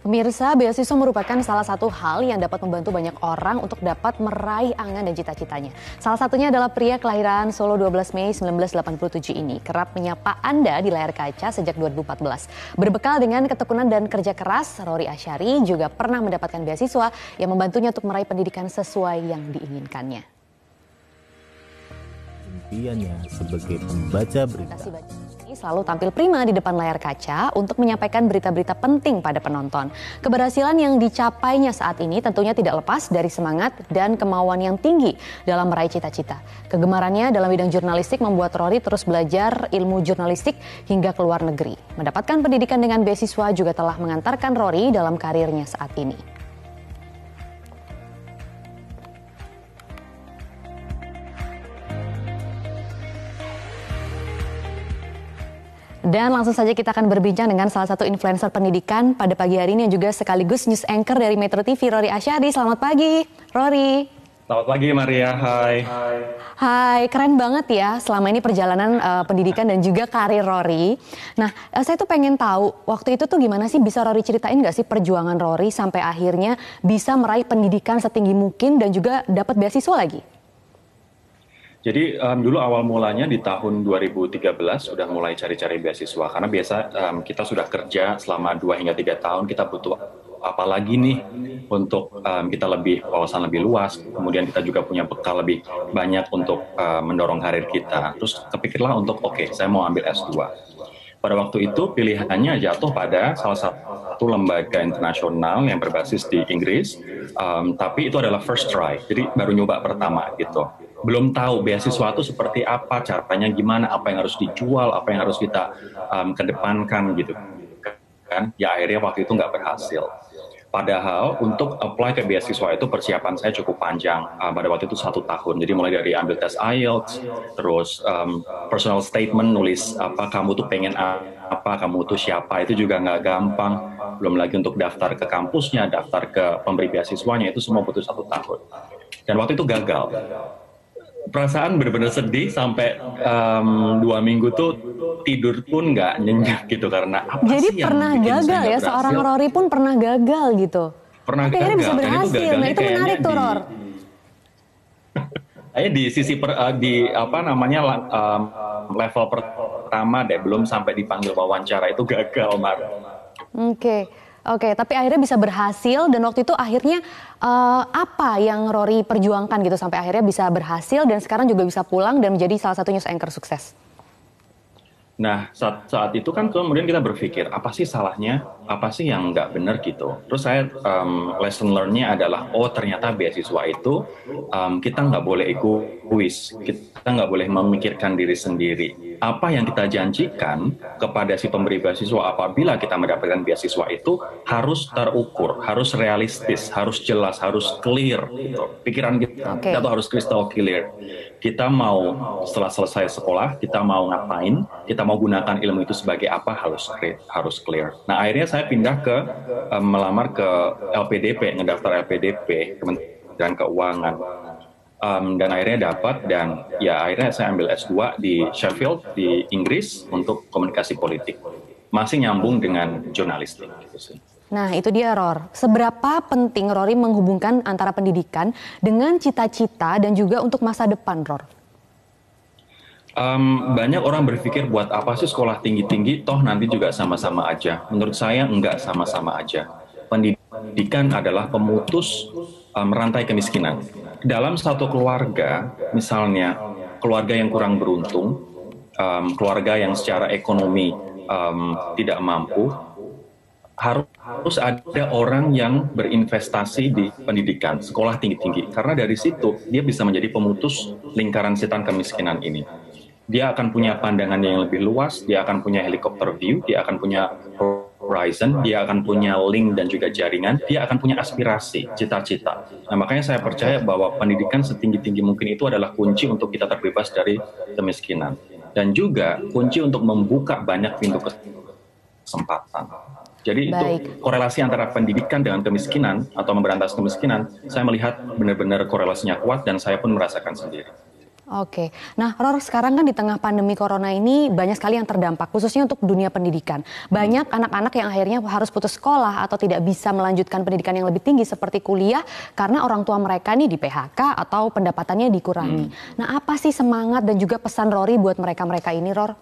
Pemirsa, beasiswa merupakan salah satu hal yang dapat membantu banyak orang untuk dapat meraih angan dan cita-citanya. Salah satunya adalah pria kelahiran Solo 12 Mei 1987 ini. Kerap menyapa Anda di layar kaca sejak 2014. Berbekal dengan ketekunan dan kerja keras, Rory Asyari juga pernah mendapatkan beasiswa yang membantunya untuk meraih pendidikan sesuai yang diinginkannya. Impiannya sebagai pembaca berita selalu tampil prima di depan layar kaca untuk menyampaikan berita-berita penting pada penonton. Keberhasilan yang dicapainya saat ini tentunya tidak lepas dari semangat dan kemauan yang tinggi dalam meraih cita-cita. Kegemarannya dalam bidang jurnalistik membuat Rory terus belajar ilmu jurnalistik hingga ke luar negeri. Mendapatkan pendidikan dengan beasiswa juga telah mengantarkan Rory dalam karirnya saat ini. Dan langsung saja kita akan berbincang dengan salah satu influencer pendidikan pada pagi hari ini yang juga sekaligus news anchor dari Metro TV, Rory Asyari. Selamat pagi, Rory. Selamat pagi, Maria. Hai. Hai, keren banget ya selama ini perjalanan pendidikan dan juga karir Rory. Nah, saya tuh pengen tahu waktu itu tuh gimana sih, bisa Rory ceritain nggak sih perjuangan Rory sampai akhirnya bisa meraih pendidikan setinggi mungkin dan juga dapat beasiswa lagi? Jadi dulu awal mulanya di tahun 2013 sudah mulai cari-cari beasiswa. Karena biasa kita sudah kerja selama 2 hingga 3 tahun, kita butuh apa lagi nih untuk kita lebih wawasan lebih luas. Kemudian kita juga punya bekal lebih banyak untuk mendorong karir kita. Terus kepikirlah untuk saya mau ambil S2. Pada waktu itu pilihannya jatuh pada salah satu lembaga internasional yang berbasis di Inggris. Tapi itu adalah first try, jadi baru nyoba pertama gitu. Belum tahu beasiswa itu seperti apa, caranya gimana, apa yang harus dijual, apa yang harus kita kedepankan gitu kan. Ya akhirnya waktu itu nggak berhasil. Padahal untuk apply ke beasiswa itu persiapan saya cukup panjang. Pada waktu itu 1 tahun. Jadi mulai dari ambil tes IELTS, terus personal statement, nulis apa kamu tuh pengen apa, kamu tuh siapa, itu juga nggak gampang. Belum lagi untuk daftar ke kampusnya, daftar ke pemberi beasiswanya, itu semua butuh 1 tahun. Dan waktu itu gagal. Perasaan benar-benar sedih sampai 2 minggu tuh tidur pun nggak nyenyak gitu karena apa jadi sih yang pernah bikin gagal saya ya, seorang Rory pun pernah gagal gitu. Pernah tapi akhirnya bisa gagal, berhasil. Nah itu menarik tuh, Ror. Di sisi level pertama deh, belum sampai dipanggil wawancara itu gagal, Mar. Oke, tapi akhirnya bisa berhasil dan waktu itu akhirnya apa yang Rory perjuangkan gitu sampai akhirnya bisa berhasil dan sekarang juga bisa pulang dan menjadi salah satu news anchor sukses. Nah, saat itu kan kemudian kita berpikir, apa sih salahnya, apa sih yang nggak benar gitu. Terus saya lesson learn-nya adalah, ternyata beasiswa itu kita nggak boleh egois, kita nggak boleh memikirkan diri sendiri. Apa yang kita janjikan kepada si pemberi beasiswa apabila kita mendapatkan beasiswa itu harus terukur, harus realistis, harus jelas, harus clear gitu. Pikiran kita tuh harus crystal clear. Kita mau setelah selesai sekolah, kita mau ngapain, kita mau gunakan ilmu itu sebagai apa, harus clear. Nah akhirnya saya pindah ke melamar ke LPDP, ngedaftar LPDP, Kementerian Keuangan. Dan akhirnya dapat, dan ya akhirnya saya ambil S2 di Sheffield di Inggris untuk komunikasi politik. Masih nyambung dengan jurnalistik gitu sih. Nah itu dia, Ror. Seberapa penting Rory menghubungkan antara pendidikan dengan cita-cita dan juga untuk masa depan, Ror? Banyak orang berpikir buat apa sih sekolah tinggi-tinggi, toh nanti juga sama-sama aja. Menurut saya enggak sama-sama aja. Pendidikan adalah pemutus rantai kemiskinan. Dalam satu keluarga, misalnya keluarga yang kurang beruntung, keluarga yang secara ekonomi tidak mampu, harus ada orang yang berinvestasi di pendidikan, sekolah tinggi-tinggi. Karena dari situ dia bisa menjadi pemutus lingkaran setan kemiskinan ini. Dia akan punya pandangan yang lebih luas, dia akan punya helikopter view, dia akan punya horizon, dia akan punya link dan juga jaringan, dia akan punya aspirasi, cita-cita. Nah makanya saya percaya bahwa pendidikan setinggi-tinggi mungkin itu adalah kunci untuk kita terbebas dari kemiskinan. Dan juga kunci untuk membuka banyak pintu kesempatan. Jadi itu korelasi antara pendidikan dengan kemiskinan atau memberantas kemiskinan, saya melihat benar-benar korelasinya kuat dan saya pun merasakan sendiri. Oke, nah Ror, sekarang kan di tengah pandemi corona ini banyak sekali yang terdampak, khususnya untuk dunia pendidikan. Banyak anak-anak yang akhirnya harus putus sekolah atau tidak bisa melanjutkan pendidikan yang lebih tinggi seperti kuliah karena orang tua mereka nih di PHK atau pendapatannya dikurangi. Nah, apa sih semangat dan juga pesan Rory buat mereka-mereka ini, Ror?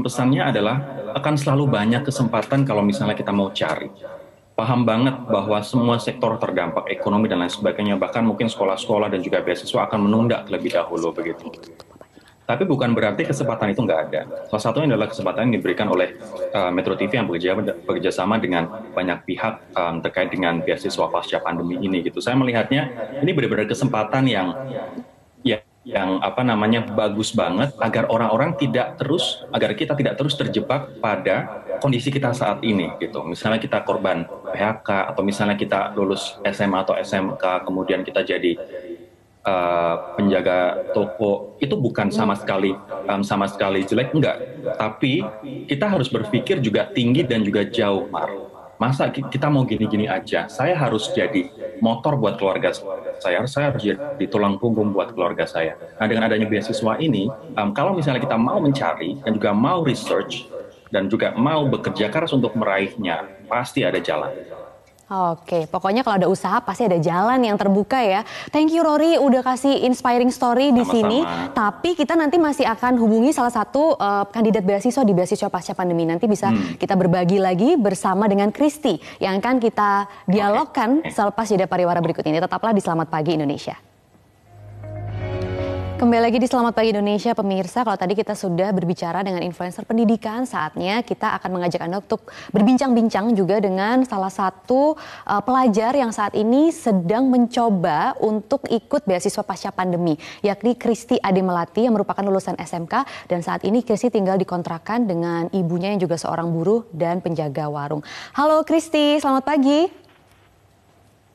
Pesannya adalah akan selalu banyak kesempatan kalau misalnya kita mau cari. Paham banget bahwa semua sektor terdampak ekonomi dan lain sebagainya, bahkan mungkin sekolah-sekolah dan juga beasiswa akan menunda terlebih dahulu begitu. Tapi bukan berarti kesempatan itu nggak ada. Salah satunya adalah kesempatan yang diberikan oleh Metro TV yang bekerja sama dengan banyak pihak terkait dengan beasiswa pasca pandemi ini gitu. Saya melihatnya ini benar-benar kesempatan yang bagus banget agar kita tidak terus terjebak pada kondisi kita saat ini gitu. Misalnya kita korban PHK atau misalnya kita lulus SMA atau SMK kemudian kita jadi penjaga toko, itu bukan sama sekali jelek, enggak. Tapi kita harus berpikir juga tinggi dan juga jauh, Mar. Masa kita mau gini-gini aja? Saya harus jadi motor buat keluarga saya harus jadi tulang punggung buat keluarga saya. Nah, dengan adanya beasiswa ini, kalau misalnya kita mau mencari dan juga mau research dan juga mau bekerja keras untuk meraihnya, pasti ada jalan. Oke, pokoknya kalau ada usaha pasti ada jalan yang terbuka ya. Thank you Rory udah kasih inspiring story di sini. Tapi kita nanti masih akan hubungi salah satu kandidat beasiswa di beasiswa pasca pandemi. Nanti bisa kita berbagi lagi bersama dengan Kristi yang akan kita dialogkan selepas jeda pariwara berikut ini. Tetaplah di Selamat Pagi Indonesia. Kembali lagi di Selamat Pagi Indonesia, pemirsa. Kalau tadi kita sudah berbicara dengan influencer pendidikan, saatnya kita akan mengajak Anda untuk berbincang-bincang juga dengan salah satu pelajar yang saat ini sedang mencoba untuk ikut beasiswa pasca pandemi, yakni Kristi Ade Melati yang merupakan lulusan SMK dan saat ini Kristi tinggal dikontrakan dengan ibunya yang juga seorang buruh dan penjaga warung. Halo Kristi, selamat pagi.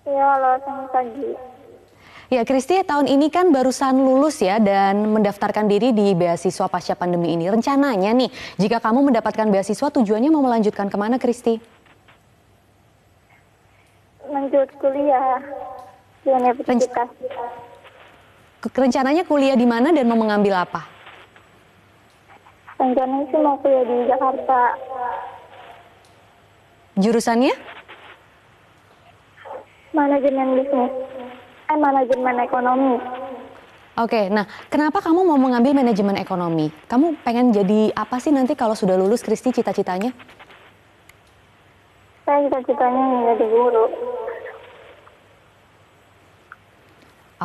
Ya, halo, selamat pagi. Ya, Kristi, tahun ini kan barusan lulus ya dan mendaftarkan diri di beasiswa pasca pandemi ini. Rencananya nih, jika kamu mendapatkan beasiswa, tujuannya mau melanjutkan kemana, Kristi? Lanjut kuliah di universitas. Rencananya kuliah di mana dan mau mengambil apa? Rencananya sih mau kuliah di Jakarta. Jurusannya? Manajemen bisnis. Manajemen ekonomi. Oke, nah kenapa kamu mau mengambil manajemen ekonomi? Kamu pengen jadi apa sih nanti kalau sudah lulus, Kristi, cita-citanya? Saya cita-citanya menjadi guru.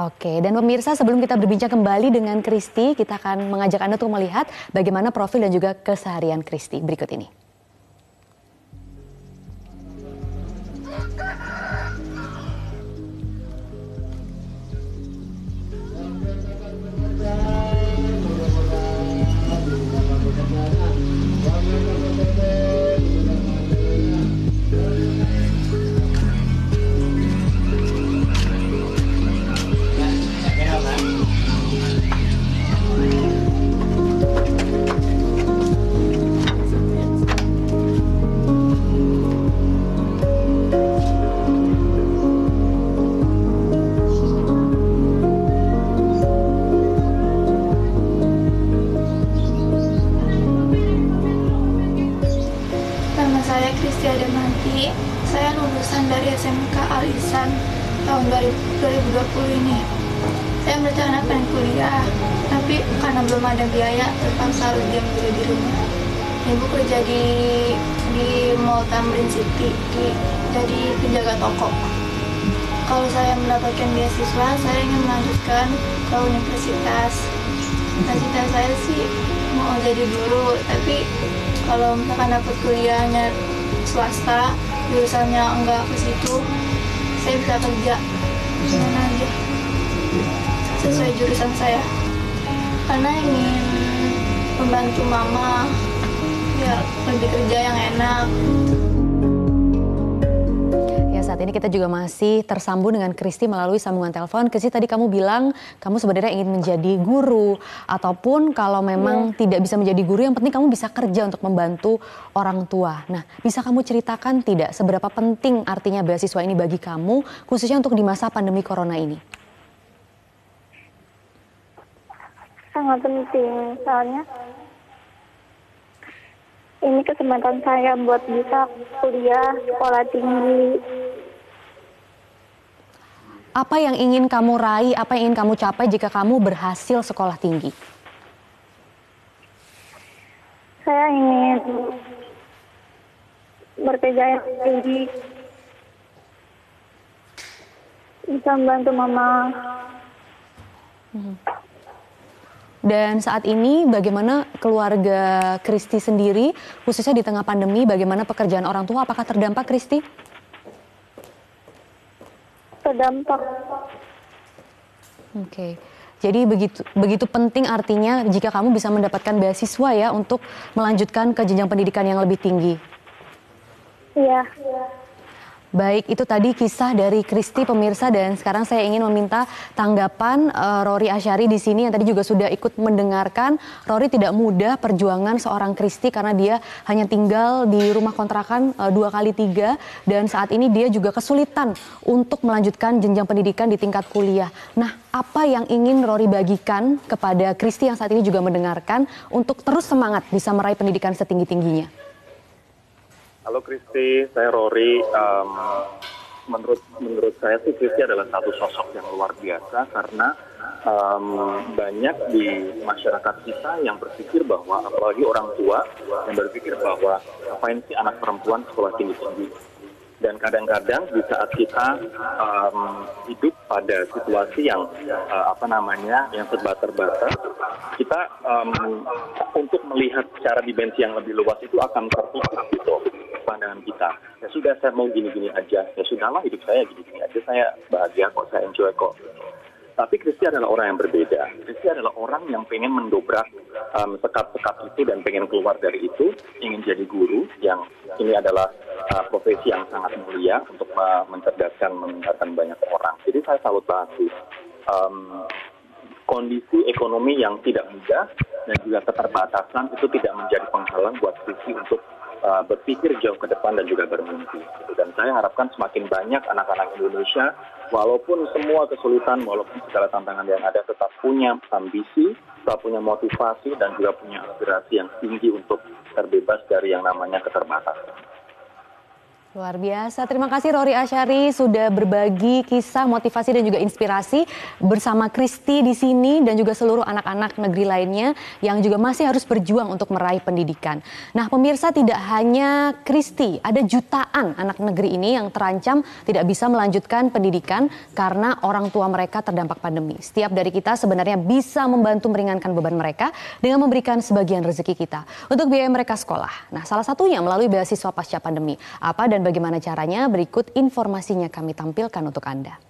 Oke, dan pemirsa sebelum kita berbincang kembali dengan Kristi, kita akan mengajak Anda untuk melihat bagaimana profil dan juga keseharian Kristi berikut ini. Saya lulusan dari SMK Al-Ihsan tahun 2020 ini. Saya merencanakan kuliah, tapi karena belum ada biaya, terpaksa harus diam dulu di rumah. Ibu kerja di Mall Tamrin City, jadi penjaga toko. Kalau saya mendapatkan beasiswa, saya ingin melanjutkan ke universitas. Cita-cita saya sih mau jadi guru, tapi kalau misalkan dapat kuliahnya swasta, jurusannya enggak ke situ, saya bisa kerja di mana aja sesuai jurusan saya, karena ingin membantu mama ya lebih kerja yang enak. Saat ini kita juga masih tersambung dengan Kristi melalui sambungan telepon. Kristi, tadi kamu bilang kamu sebenarnya ingin menjadi guru, ataupun kalau memang tidak bisa menjadi guru, yang penting kamu bisa kerja untuk membantu orang tua. Nah, bisa kamu ceritakan tidak seberapa penting artinya beasiswa ini bagi kamu, khususnya untuk di masa pandemi corona ini? sangat penting, soalnya ini kesempatan saya buat bisa kuliah, sekolah tinggi. Apa yang ingin kamu raih, apa yang ingin kamu capai jika kamu berhasil sekolah tinggi? Saya ingin berkejayaan tinggi, bisa membantu mama. Dan saat ini bagaimana keluarga Kristi sendiri, khususnya di tengah pandemi, bagaimana pekerjaan orang tua, apakah terdampak, Kristi? Terdampak. Oke. Jadi begitu penting artinya jika kamu bisa mendapatkan beasiswa ya untuk melanjutkan ke jenjang pendidikan yang lebih tinggi. Iya. Baik, itu tadi kisah dari Kristi pemirsa, dan sekarang saya ingin meminta tanggapan Rory Asyari di sini yang tadi juga sudah ikut mendengarkan. Rory, tidak mudah perjuangan seorang Kristi karena dia hanya tinggal di rumah kontrakan 2x3 dan saat ini dia juga kesulitan untuk melanjutkan jenjang pendidikan di tingkat kuliah. Nah, apa yang ingin Rory bagikan kepada Kristi yang saat ini juga mendengarkan untuk terus semangat bisa meraih pendidikan setinggi-tingginya? Halo Kristi, saya Rory. Menurut saya sih Kristi adalah satu sosok yang luar biasa karena banyak di masyarakat kita yang berpikir bahwa, apalagi orang tua yang berpikir bahwa ngapain sih anak perempuan sekolah tinggi-tinggi. Dan kadang-kadang di saat kita hidup pada situasi yang yang serba terbatas, kita untuk melihat secara dimensi yang lebih luas itu akan tertutup gitu pandangan kita. Ya sudah, saya mau gini-gini aja. Ya sudahlah, hidup saya gini-gini aja. Saya bahagia kok, saya enjoy kok. Tapi Kristi adalah orang yang berbeda. Kristi adalah orang yang pengen mendobrak sekat-sekat itu dan pengen keluar dari itu, ingin jadi guru, yang ini adalah profesi yang sangat mulia untuk mencerdaskan, mendengarkan banyak orang. Jadi saya salut banget sih. Kondisi ekonomi yang tidak mudah dan juga keterbatasan itu tidak menjadi penghalang buat Kristi untuk berpikir jauh ke depan dan juga bermimpi. Dan saya harapkan semakin banyak anak-anak Indonesia, walaupun semua kesulitan, walaupun segala tantangan yang ada, tetap punya ambisi, tetap punya motivasi, dan juga punya aspirasi yang tinggi untuk terbebas dari yang namanya keterbatasan. Luar biasa. Terima kasih Rory Asyari sudah berbagi kisah, motivasi dan juga inspirasi bersama Kristi di sini dan juga seluruh anak-anak negeri lainnya yang juga masih harus berjuang untuk meraih pendidikan. Nah, pemirsa, tidak hanya Kristi, ada jutaan anak negeri ini yang terancam tidak bisa melanjutkan pendidikan karena orang tua mereka terdampak pandemi. Setiap dari kita sebenarnya bisa membantu meringankan beban mereka dengan memberikan sebagian rezeki kita untuk biaya mereka sekolah. Nah, salah satunya melalui beasiswa pasca pandemi. Apa dan bagaimana caranya? Berikut informasinya kami tampilkan untuk Anda.